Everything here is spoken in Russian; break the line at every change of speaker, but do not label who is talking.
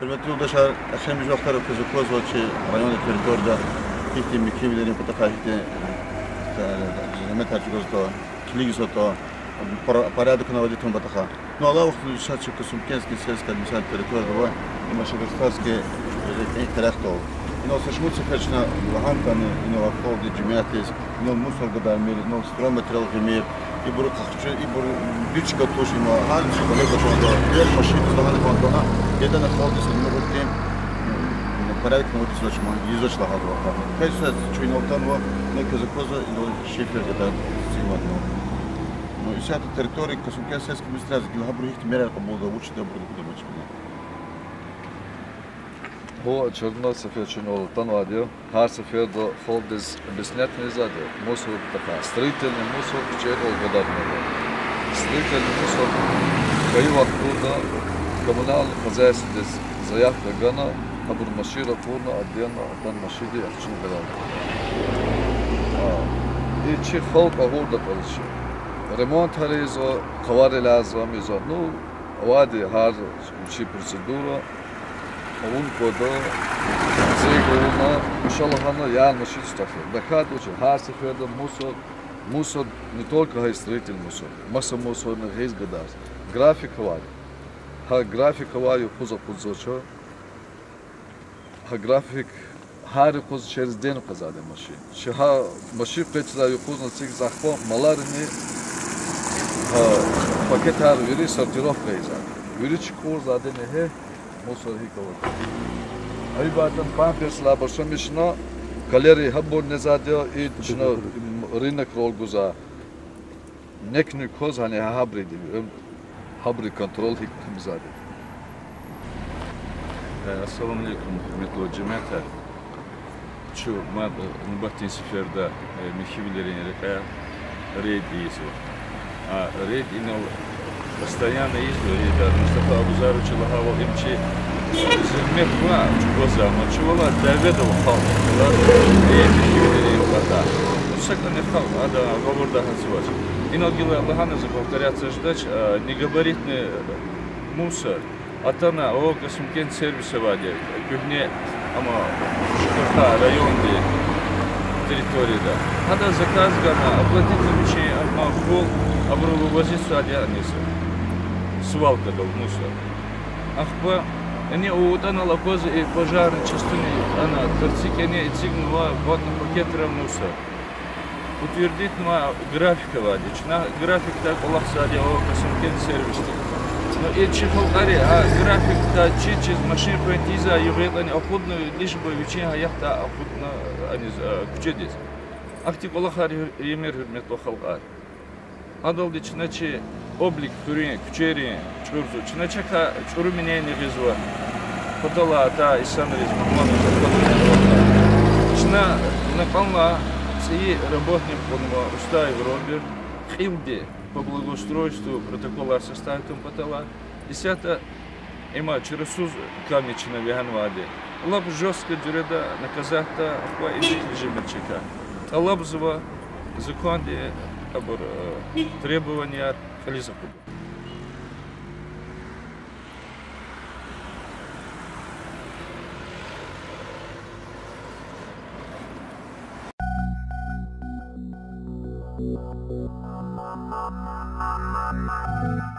Hürmetli yoldaşlar, akşam bir vakitler okuyoruz ki rayonda teritoriyada hikti mikimlerin pataka hikti zahmet harcıyoruz da kiligi soto parada kana vadi ton pataka. No Allah vakti şart çıkıyor sumkenski selska misal teritoriyada var. İma şeberstarski ilk tarafta. İno saçmut seferçina lahantani ino akıldı cemiyetis ino musal kadar mer ino strom material gemir и буду хочу и буду дичка тоже има ханч колего тоndo две машины захали фонтона jedan находится не может тем порядок на улице ночью изучила хадва конечно чуйно там во нека закоза и шифер это симатно но и вся эта территория касумке сельских мест гилхабру их меры кабулда учит да буду думать
هو черно сеферчино танвадио, хар сефердо холдез объяснять не задел. Мусор така, строительный мусор чего годатного. Строительный мусор каю оттуда коммунальный хозяйство здесь заявка гана, абур машина пурна отдельно тан машине ахчин гадал. И чи холк агурда полчи. Ремонт харизо, кавари лазам изо. Ну, вади хар чи процедура он кода зейгона иншаллахана ял машин стафер. Бахад очень харсы ферда мусор не только хай строитель мусор, масса мусор на хейс гадас. График хавай. Ха график хавай хуза хузочо. Ха график хар хуз через день казаде машин. Шха машин печра юхуз на цик захпо маларни пакет хар вири сортировка изад. Вири чикур заде не хе мусор хикават. Ай батан памперс лабашамишна калери хаббур незадио и чно рынок ролгуза. Некну коз хани хабриди. Хабри контрол хикм зади.
Ассаламу алейкум, хурметли джемета. Чу мад нубатин сиферда михивилерин река рейд изо. А рейд инал постоянно изо да Мустафа Абузарович Лахава имчи зермеква чугоза мачула даведов хал. Да рейд михивилерин вода. Всегда не хал, а да говорда хацваш. Инал гила Лахана за повторяться ждать негабаритный мусор. Атана о касумкен сервиса ваде. Кухне ама шкаха районде территория. Хада заказ гана оплатить замечание ама хол абру вывозить сюда анису. Свалка дал мусор. Ахба они утана лакозы и пожарные частуни она торцики они и цигнула вот на пакет мусор. Утвердить на графика ваде. На график так Аллах сади о касумкен сервис. Но и чихалгари, а график да через машин пентиза югелани охудно лишь бы вечерня яхта охудно они кучедис. Ахти колахари емер хурметло халгар. Адал дичначи облик турин кучери чурзу чначака чурменени гизва. Подала та исанрис маману чна напална си работник понва устай робер хилде по благоустройству протокола составит потала. 10 има через суз камничина виганваде. Лаб жестко дюреда наказата аква или жемерчика. Алабзова законе абор требования хализакуб.
Mama.